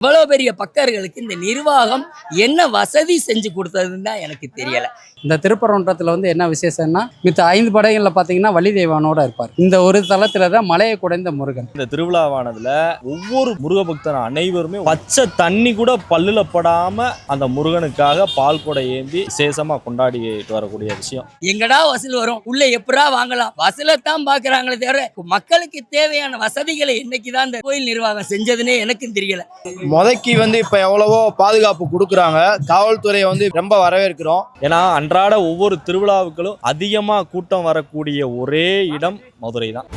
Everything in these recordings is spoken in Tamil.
இவ்வளவு பெரிய பக்தர்களுக்கு இந்த நிர்வாகம் என்ன வசதி செஞ்சு கொடுத்ததுன்னு தான் எனக்கு தெரியல. இந்த திருப்பரங்குன்றத்தில் வந்து என்ன விசேஷம்னா, மித்த 5 படைகளில் பார்த்தீங்கன்னா வள்ளி தெய்வானோட இருப்பார். இந்த ஒரு தலத்துல தான் மலையை குடைந்த முருகன். இந்த திருவிழாவானதுல ஒவ்வொரு முருக பக்தர் அனைவருமே பச்சை தண்ணி கூட பல்லுல படாம அந்த முருகனுக்காக பால் கொடை ஏந்தி விசேஷமா கொண்டாடிட்டு வரக்கூடிய விஷயம். எங்கடா வசூல் வரும், உள்ள எப்படா வாங்கலாம், வசூலைத்தான் பாக்குறாங்களே தவிர மக்களுக்கு தேவையான வசதிகளை என்னைக்குதான் இந்த கோயில் நிர்வாகம் செஞ்சதுன்னே எனக்கும் தெரியல. முதக்கி வந்து இப்ப எவ்வளவோ பாதுகாப்பு கொடுக்குறாங்க. காவல்துறையை வந்து ரொம்ப வரவேற்கிறோம். ஏன்னா அன்றாட ஒவ்வொரு திருவிழாவுக்களும் அதிகமா கூட்டம் வரக்கூடிய ஒரே இடம் மதுரை தான்.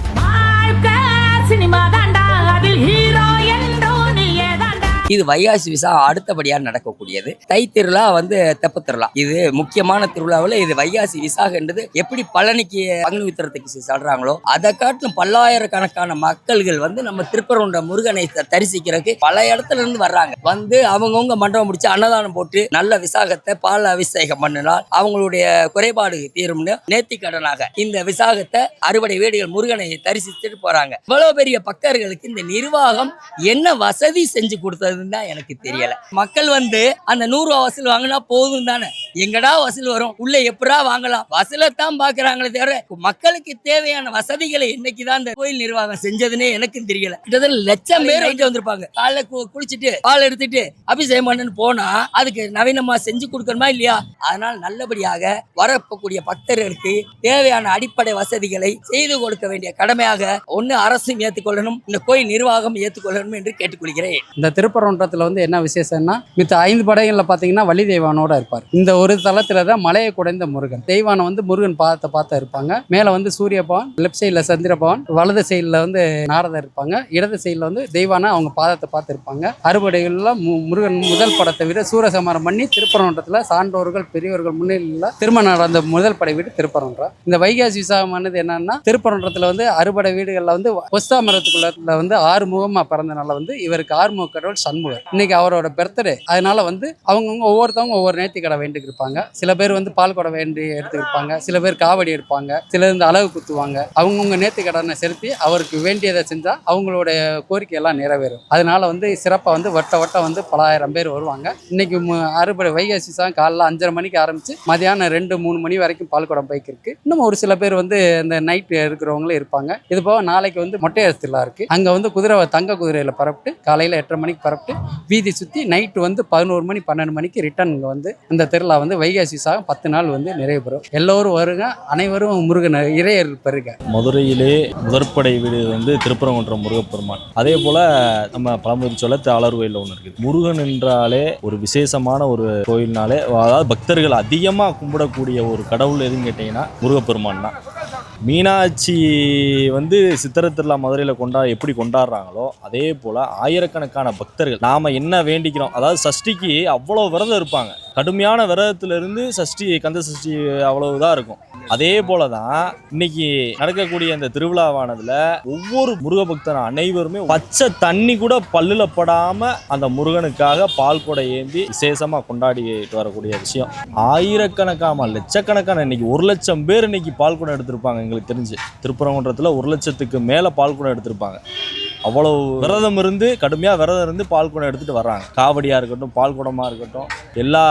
இது வைகாசி விசா அடுத்தபடியா நடக்கக்கூடியது. தை திருவிழா வந்து தெப்ப திருவிழா, இது முக்கியமான திருவிழாவில் இது வைகாசி விசாகன்றது எப்படி பழனிக்கு பங்குனி உத்திரத்துக்கு சொல்றாங்களோ அதை காட்டிலும் பல்லாயிரக்கணக்கான மக்கள்கள் வந்து நம்ம திருப்பரங்குன்ற முருகனை தரிசிக்கிறதுக்கு பல இடத்துல இருந்து வர்றாங்க. வந்து அவங்கவுங்க மண்டபம் முடிச்சு அன்னதானம் போட்டு நல்ல விசாகத்தை பால் அபிஷேகம் பண்ணினால் அவங்களுடைய குறைபாடு தீரும்னு நேர்த்தி கடனாக இந்த விசாகத்தை அறுபடை வீடுகள் முருகனை தரிசித்துட்டு போறாங்க. இவ்வளவு பெரிய பக்தர்களுக்கு இந்த நிர்வாகம் என்ன வசதி செஞ்சு கொடுத்தது தான் எனக்கு தெரியல. மக்கள் வந்து அந்த 100 ரூபா வசூல் வாங்கினா போதும் தானே, எங்கடா வசூல் வரும், உள்ள எப்படா வாங்கலாம், வசூலைத்தான் பாக்குறாங்களே தவிர மக்களுக்கு தேவையான வசதிகளை என்னைக்குதான் இந்த கோயில் நிர்வாகம் செஞ்சதுன்னே எனக்கும் தெரியல. கிட்டத்தட்ட லட்சம் பேர் வந்து வந்திருப்பாங்க. காலைல குளிச்சுட்டு பால் எடுத்துட்டு அபிஷேகம் பண்ணு போனா அதுக்கு நவீனமா செஞ்சு கொடுக்கணுமா இல்லையா? அதனால் நல்லபடியாக வரக்கூடிய பக்தர்களுக்கு தேவையான அடிப்படை வசதிகளை செய்து கொடுக்க வேண்டிய கடமையாக ஒன்னு அரசும் ஏற்றுக்கொள்ளணும், இந்த கோயில் நிர்வாகம் ஏற்றுக்கொள்ளணும் என்று கேட்டுக்கொள்கிறேன். இந்த திருப்பரங்குன்றத்தில் வந்து என்ன விசேஷம்னா, மித்த 5 படைகளில் பார்த்தீங்கன்னா வள்ளி தெய்வானோட இருப்பார். இந்த ஒரு தலத்துல தான் மலையை குடைந்த முருகன். தெய்வானம் வந்து முருகன் பாதத்தை பார்த்து இருப்பாங்க. மேல வந்து சூரிய பவன், லெப்ட் சைட்ல சந்திர பவன், வலது சைட்ல வந்து நாரதர் இருப்பாங்க, இடது சைட்ல வந்து தெய்வான அவங்க பாதத்தை பார்த்து இருப்பாங்க. அறுபடைகளில் முருகன் முதல் படத்தை விட சூரசமரம் பண்ணி திருப்பரங்குன்றத்தில் சான்றோர்கள் பெரியவர்கள் முன்னிலையில் திருமணம் நடந்த முதல் படை வீடு திருப்பரங்குன்றம். இந்த வைகாசி விசாகமானது என்னன்னா, திருப்பரங்குன்றத்தில் வந்து அறுபடை வீடுகளில் வந்து ஒஸ்தா மரத்துக்குள்ள வந்து ஆறுமுகமா பிறந்தனால வந்து இவருக்கு ஆறுமுக கடவுள் சண்முகர். இன்னைக்கு அவரோட பர்த்டே. அதனால வந்து அவங்கவுங்க ஒவ்வொருத்தவங்க ஒவ்வொரு நேர்த்தி கடை வேண்டிக்கு இருப்பாங்க. சில பேர் வந்து பால் குடம் வேண்டி எடுத்துக்கிருப்பாங்க, சில பேர் காவடி எடுப்பாங்க, சில இந்த அழகு குத்துவாங்க. அவங்கவுங்க நேர்த்தி கடனை செலுத்தி அவருக்கு வேண்டியதை செஞ்சா அவங்களுடைய கோரிக்கை எல்லாம் நிறைவேறும். அதனால வந்து சிறப்பாக வந்து வட்டம் வந்து பல ஆயிரம் பேர் வருவாங்க. இன்னைக்கு அறுபடை வைகாசி விசாகம் காலைல 5:30 மணிக்கு ஆரம்பிச்சு மதியானம் 2-3 மணி வரைக்கும் பால் குடம் பைக் இருக்கு. இன்னும் ஒரு சில பேர் வந்து இந்த நைட் இருக்கிறவங்களும் இருப்பாங்க. இது போக நாளைக்கு வந்து மொட்டையர் திருவிழா இருக்கு. அங்க வந்து தங்க குதிரையில பரப்பிட்டு காலையில 8:30 மணிக்கு பரப்பிட்டு வீதி சுற்றி நைட்டு வந்து 11 மணி 12 மணிக்கு ரிட்டர்ன் வந்து இந்த திருவிழா வந்து வைகாசி விசாகம் 10 நாள் வந்து நிறைவு பெறும். எல்லோரும் வருங்க, அனைவரும் முருகன் இறையர் பெறுக. மதுரையிலே முதற்படை வீடு வந்து திருப்பரங்குன்றம் முருகப்பெருமான். அதே போல நம்ம பழமுதிர் சொல்ல ஆளர் கோயில் ஒன்று இருக்குது. முருகன் என்றாலே ஒரு விசேஷமான ஒரு கோயில்னாலே, அதாவது பக்தர்கள் அதிகமாக கும்பிடக்கூடிய ஒரு கடவுள் எதுன்னு கேட்டிங்கன்னா முருகப்பெருமான் தான். மீனாட்சி வந்து சித்திரை திருவிழா மதுரையில் எப்படி கொண்டாடுறாங்களோ அதே போல் ஆயிரக்கணக்கான பக்தர்கள் நாம் என்ன வேண்டிக்கிறோம், அதாவது சஷ்டிக்கு அவ்வளோ விரதம் இருப்பாங்க. கடுமையான விரதத்திலிருந்து சஷ்டி கந்த சஷ்டி அவ்வளவுதான் இருக்கும். அதே போல தான் இன்னைக்கு நடக்கக்கூடிய இந்த திருவிழாவானதுல ஒவ்வொரு முருக பக்தர் அனைவருமே பச்சை தண்ணி கூட பல்லுல படாம அந்த முருகனுக்காக பால் கொடை ஏந்தி விசேஷமா கொண்டாடிட்டு வரக்கூடிய விஷயம். ஆயிரக்கணக்கான லட்சக்கணக்கான இன்னைக்கு 1 லட்சம் பேர் இன்னைக்கு பால் குடம் எடுத்திருப்பாங்க. எங்களுக்கு தெரிஞ்சு திருப்பரங்குன்றத்தில் 1 லட்சத்துக்கு மேல பால் குடம் எடுத்திருப்பாங்க. அவ்வளவு விரதம் இருந்து, கடுமையாக விரதம் இருந்து பால் குடம் எடுத்துகிட்டு வர்றாங்க. காவடியாக இருக்கட்டும், பால் குடமாக இருக்கட்டும், எல்லா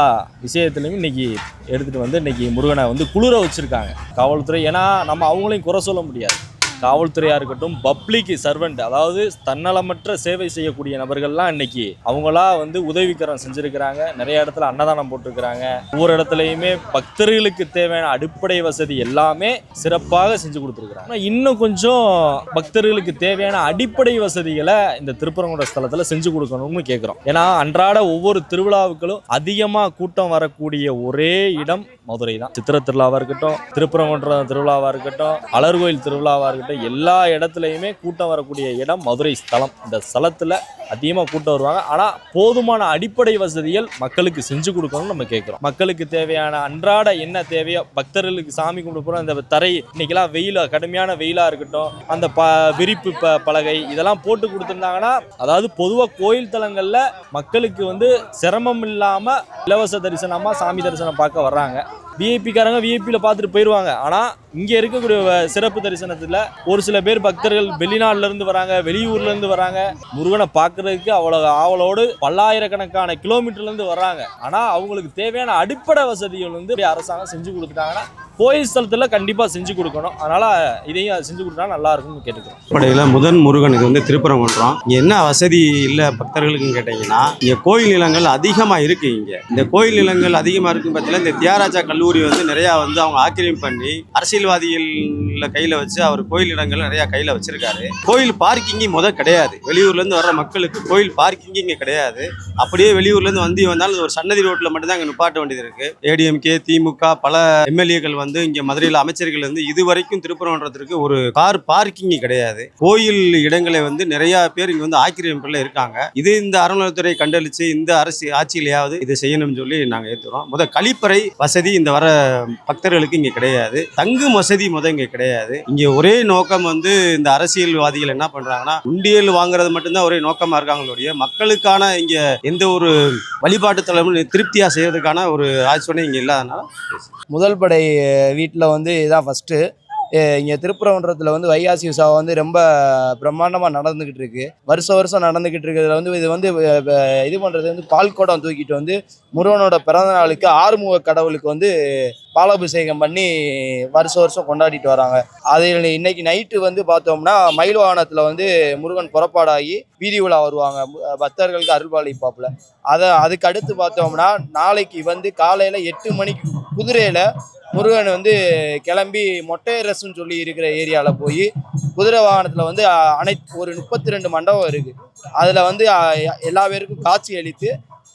விஷயத்துலையும் இன்னைக்கு எடுத்துகிட்டு வந்து இன்னைக்கு முருகனை வந்து குளிர வச்சுருக்காங்க காவல்துறை. ஏன்னா நம்ம அவங்களையும் குறை சொல்ல முடியாது. காவல்துறையாக இருக்கட்டும், பப்ளிக் சர்வெண்ட், அதாவது தன்னலமற்ற சேவை செய்யக்கூடிய நபர்கள்லாம் இன்னைக்கு அவங்களா வந்து உதவிக்கரம் செஞ்சுருக்கிறாங்க. நிறைய இடத்துல அன்னதானம் போட்டிருக்கிறாங்க. ஒவ்வொரு இடத்துலையுமே பக்தர்களுக்கு தேவையான அடிப்படை வசதி எல்லாமே சிறப்பாக செஞ்சு கொடுத்துருக்குறாங்க. இன்னும் கொஞ்சம் பக்தர்களுக்கு தேவையான அடிப்படை வசதிகளை இந்த திருப்பரங்குன்ற ஸ்தலத்தில் செஞ்சு கொடுக்கணும்னு கேட்குறோம். ஏன்னா அன்றாட ஒவ்வொரு திருவிழாவுக்களும் அதிகமாக கூட்டம் வரக்கூடிய ஒரே இடம் மதுரை தான். சித்திரை திருவிழாவாக இருக்கட்டும், திருப்பரங்குன்றம் திருவிழாவாக இருக்கட்டும், அலர் கோயில் திருவிழாவாக இருக்கட்டும், எல்லா இடத்துலையுமே கூட்டம் வரக்கூடிய இடம் மதுரை ஸ்தலம். இந்த ஸ்தலத்தில் அதிகமாக கூட்டம் வருவாங்க. ஆனால் போதுமான அடிப்படை வசதிகள் மக்களுக்கு செஞ்சு கொடுக்கணும்னு நம்ம கேட்குறோம். மக்களுக்கு தேவையான அன்றாட என்ன தேவையோ, பக்தர்களுக்கு சாமி கும்பிட போகிறோம், இந்த தரை இன்னைக்கெல்லாம் கடுமையான வெயிலாக இருக்கட்டும், அந்த விரிப்பு பலகை இதெல்லாம் போட்டு கொடுத்துருந்தாங்கன்னா, அதாவது பொதுவாக கோயில் தலங்களில் மக்களுக்கு வந்து சிரமம் இல்லாமல் இலவச தரிசனமாக சாமி தரிசனம் பார்க்க வர்றாங்க. விஐபிக்காரங்க விஐபியில் பார்த்துட்டு போயிடுவாங்க. ஆனால் இங்கே இருக்கக்கூடிய சிறப்பு தரிசனத்தில் ஒரு சில பேர் பக்தர்கள் வெளிநாட்டிலேருந்து வராங்க, வெளியூர்லேருந்து வராங்க, முருகனை பார்க்குறதுக்கு அவ்வளோ ஆவலோடு பல்லாயிரக்கணக்கான கிலோமீட்டர்லேருந்து வர்றாங்க. ஆனால் அவங்களுக்கு தேவையான அடிப்படை வசதிகள் வந்து அரசாங்கம் செஞ்சு கொடுத்துட்டாங்கன்னா கோயில் ஸ்தலத்தில் கண்டிப்பாக செஞ்சு கொடுக்கணும். அதனால் இதையும் செஞ்சு கொடுத்தா நல்லா இருக்கும்னு கேட்டுக்கிறோம். படையில் முதன் முருகன் இது வந்து திருப்பரங்குன்றம். இங்கே என்ன வசதி இல்லை பக்தர்களுக்குன்னு கேட்டிங்கன்னா, இங்கே கோயில் நிலங்கள் அதிகமாக இருக்குது. இங்கே இந்த கோயில் நிலங்கள் அதிகமாக இருக்கும் பட்சத்தில் இந்த தியாகராஜா கல்லூரி வந்து நிறையா வந்து அவங்க ஆக்கிரமிப்பு பண்ணி அரசியல்வாதிகள் கையில் வச்சு அவர் கோயில் இடங்கள் நிறையா கையில் வச்சிருக்காரு. கோயில் பார்க்கிங்கு கிடையாது. வெளியூர்லேருந்து வர்ற மக்களுக்கு கோயில் பார்க்கிங்கு இங்கே கிடையாது. அப்படியே வெளியூர்லேருந்து வந்தாலும் ஒரு சன்னதி ரோட்டில் மட்டும்தான் இங்கே நிப்பாட்ட வேண்டியது இருக்குது. ஏடிஎம்கே, திமுக, பல எம்எல்ஏக்கள் வந்து இங்கே மதுரையில் அமைச்சர்கள் வந்து இதுவரைக்கும் திருப்பரங்குன்றத்திற்கு ஒரு கார் பார்க்கிங் கிடையாது. கோயில் இடங்களை வந்து நிறைய பேர் இங்கே வந்து ஆக்கிரமிப்பில் இருக்காங்க. இது இந்த அறநிலையத்துறை கண்டளிச்சு இந்த அரசு ஆட்சியிலையாவது இதை செய்யணும்னு சொல்லி நாங்கள் ஏற்றுறோம். கழிப்பறை வசதி இந்த வர பக்தர்களுக்கு இங்கே கிடையாது. தங்கும் வசதி இங்கே கிடையாது. இங்கே ஒரே நோக்கம் வந்து இந்த அரசியல்வாதிகள் என்ன பண்றாங்கன்னா, உண்டியல் வாங்குறது மட்டும்தான் ஒரே நோக்கமா இருக்காங்களுடைய மக்களுக்கான இங்க எந்த ஒரு வழிபாட்டு தலைமுறை திருப்தியா செய்யறதுக்கான ஒரு ஆட்சியோட இங்க இல்லாதனால முதல் படை வீட்டில் வந்து இதான் ஃபஸ்ட்டு. இங்கே திருப்பரங்குன்றத்தில் வந்து வைகாசி விசாவை வந்து ரொம்ப பிரம்மாண்டமாக நடந்துக்கிட்டு இருக்கு. வருஷம் நடந்துக்கிட்டு இருக்கிறதுல வந்து இது வந்து இது பண்ணுறது வந்து பால்குடம் தூக்கிட்டு வந்து முருகனோட பிறந்த நாளுக்கு ஆறுமுக கடவுளுக்கு வந்து பாலாபிஷேகம் பண்ணி வருஷம் கொண்டாடிட்டு வராங்க. அதில் இன்னைக்கு நைட்டு வந்து பார்த்தோம்னா மயில் வாகனத்தில் வந்து முருகன் புறப்பாடாகி வீதி உலா வருவாங்க, பக்தர்களுக்கு அருள்பாலிப்பாப்புல. அதுக்கு அடுத்து பார்த்தோம்னா நாளைக்கு வந்து காலையில் 8 மணிக்கு குதிரையில் முருகன் வந்து கிளம்பி மொட்டையரசுன்னு சொல்லி இருக்கிற ஏரியாவில் போய் குதிரை வாகனத்தில் வந்து ஒரு 32 மண்டபம் இருக்குது. அதில் வந்து எல்லா பேருக்கும் காட்சி அளித்து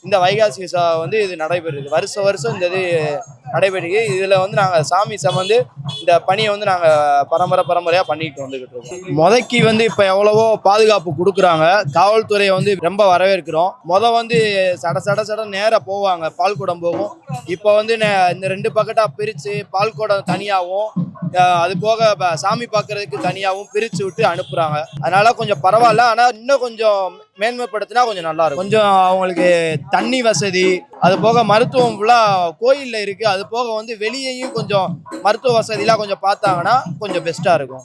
இந்த வைகாசி விசா வந்து இது நடைபெறுது. வருஷம் இந்த இது நடைபெறுது. இதில் வந்து நாங்கள் சாமி சமந்து இந்த பணியை வந்து நாங்கள் பரம்பரையாக பண்ணிட்டு வந்துக்கிட்டு இருக்கோம். முதக்கி வந்து இப்போ எவ்வளவோ பாதுகாப்பு கொடுக்குறாங்க. காவல்துறையை வந்து ரொம்ப வரவேற்கிறோம். வந்து சட நேராக போவாங்க, பால்குடம் போகும். இப்போ வந்து இந்த 2 பக்கெட்டாக பிரித்து பால்குடம் தனியாகவும் அது போக சாமி பார்க்கறதுக்கு தனியாகவும் பிரித்து விட்டு அனுப்புகிறாங்க. அதனால கொஞ்சம் பரவாயில்ல. ஆனால் இன்னும் கொஞ்சம் மேன்மைப்படுத்தினா கொஞ்சம் நல்லா இருக்கும். கொஞ்சம் அவங்களுக்கு தண்ணி வசதி, அது போக மருத்துவம் ஃபுல்லாக கோயிலில் இருக்குது. அது போக வந்து வெளியேயும் கொஞ்சம் மருத்துவ வசதிலாம் கொஞ்சம் பார்த்தாங்கன்னா கொஞ்சம் பெஸ்ட்டாக இருக்கும்.